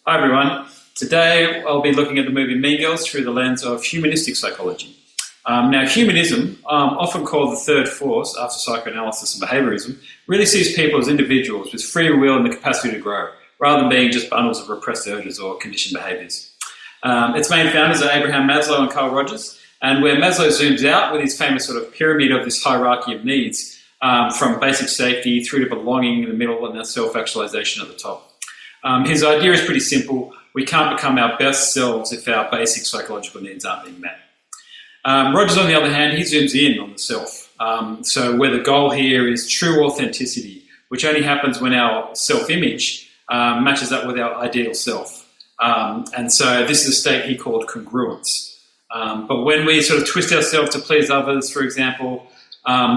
Hi everyone. Today I'll be looking at the movie MeanGirls through the lens of humanistic psychology. Now humanism, often called the third force after psychoanalysis and behaviourism, really sees people as individuals with free will and the capacity to grow, rather than being just bundles of repressed urges or conditioned behaviours. Its main founders are Abraham Maslow and Carl Rogers, and where Maslow zooms out with his famous sort of pyramid of this hierarchy of needs, from basic safety through to belonging in the middle and then self-actualization at the top. His idea is pretty simple. We can't become our best selves if our basic psychological needs aren't being met. Rogers, on the other hand, he zooms in on the self. So where the goal here is true authenticity, which only happens when our self-image matches up with our ideal self. And so this is a state he called congruence. But when we sort of twist ourselves to please others, for example,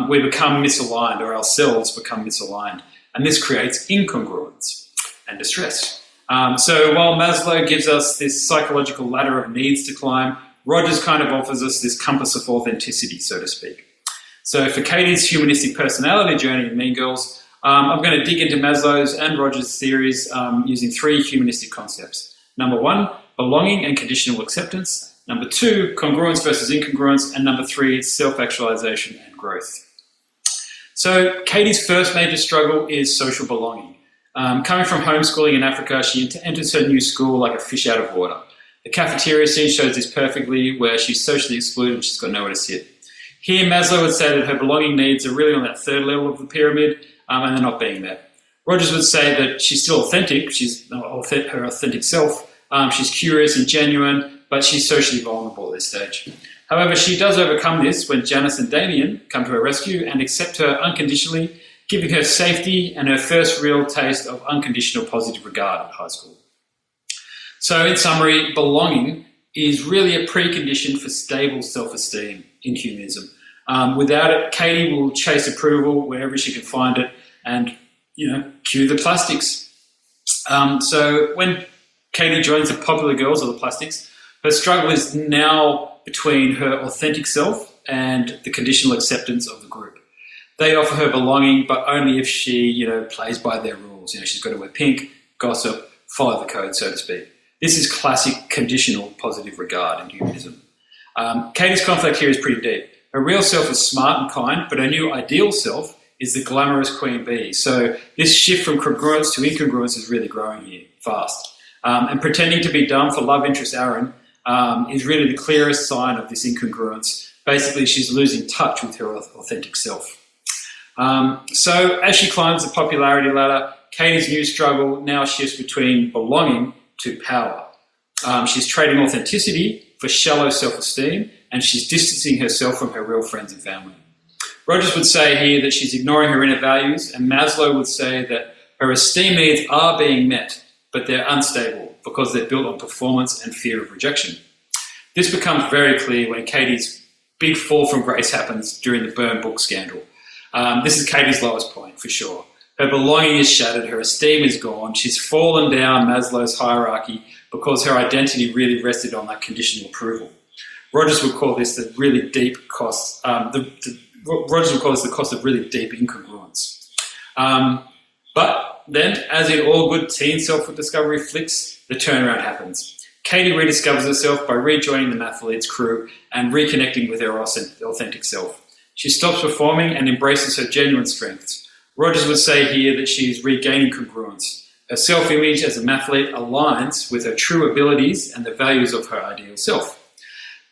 we become misaligned, or ourselves become misaligned. And this creates incongruence and distress. So while Maslow gives us this psychological ladder of needs to climb, Rogers kind of offers us this compass of authenticity, so to speak. So for Katie's humanistic personality journey in MeanGirls, I'm going to dig into Maslow's and Rogers' theories using three humanistic concepts. Number one, belonging and conditional acceptance. Number two, congruence versus incongruence. And number three, self-actualization and growth. So Katie's first major struggle is social belonging. Coming from homeschooling in Africa, she enters her new school like a fish out of water. The cafeteria scene shows this perfectly, where she's socially excluded and she's got nowhere to sit. Here, Maslow would say that her belonging needs are really on that third level of the pyramid, and they're not being met. Rogers would say that she's still authentic, she's her authentic self, she's curious and genuine, but she's socially vulnerable at this stage. However, she does overcome this when Janice and Damien come to her rescue and accept her unconditionally, giving her safety and her first real taste of unconditional positive regard at high school. So in summary, belonging is really a precondition for stable self-esteem in humanism. Without it, Katie will chase approval wherever she can find it and, cue the plastics. So when Katie joins the popular girls or the plastics, her struggle is now between her authentic self and the conditional acceptance of the group. They offer her belonging, but only if she, plays by their rules. She's got to wear pink, gossip, follow the code, so to speak. This is classic conditional positive regard in humanism. Katie's conflict here is pretty deep. Her real self is smart and kind, but her new ideal self is the glamorous queen bee. So this shift from congruence to incongruence is really growing here fast. And pretending to be dumb for love interest Aaron is really the clearest sign of this incongruence. Basically, she's losing touch with her authentic self. So as she climbs the popularity ladder, Katie's new struggle now shifts between belonging to power. She's trading authenticity for shallow self-esteem, and she's distancing herself from her real friends and family. Rogers would say here that she's ignoring her inner values, and Maslow would say that her esteem needs are being met, but they're unstable because they're built on performance and fear of rejection. This becomes very clear when Katie's big fall from grace happens during the Burn book scandal. This is Katie's lowest point, for sure. Her belonging is shattered, her esteem is gone, she's fallen down Maslow's hierarchy because her identity really rested on that conditional approval. Rogers would call this the really deep cost, Rogers would call this the cost of really deep incongruence. But then, as in all good teen self-discovery flicks, the turnaround happens. Katie rediscovers herself by rejoining the Mathletes crew and reconnecting with her authentic self. She stops performing and embraces her genuine strengths. Rogers would say here that she is regaining congruence. Her self-image as a mathlete aligns with her true abilities and the values of her ideal self.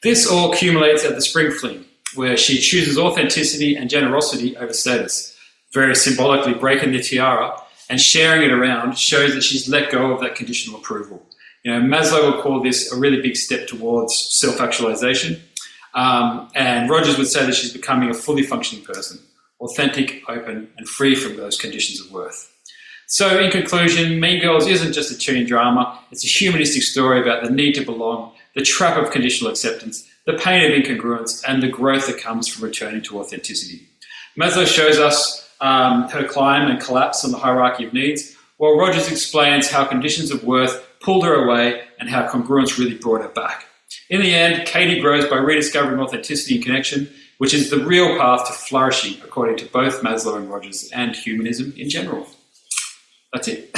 This all accumulates at the spring fling, where she chooses authenticity and generosity over status. Very symbolically breaking the tiara and sharing it around shows that she's let go of that conditional approval. Maslow would call this a really big step towards self-actualization. And Rogers would say that she's becoming a fully functioning person, authentic, open, and free from those conditions of worth. So in conclusion, MeanGirls isn't just a teen drama, it's a humanistic story about the need to belong, the trap of conditional acceptance, the pain of incongruence, and the growth that comes from returning to authenticity. Maslow shows us her climb and collapse on the hierarchy of needs, while Rogers explains how conditions of worth pulled her away and how congruence really brought her back. In the end, Katie grows by rediscovering authenticity and connection, which is the real path to flourishing, according to both Maslow and Rogers, and humanism in general. That's it.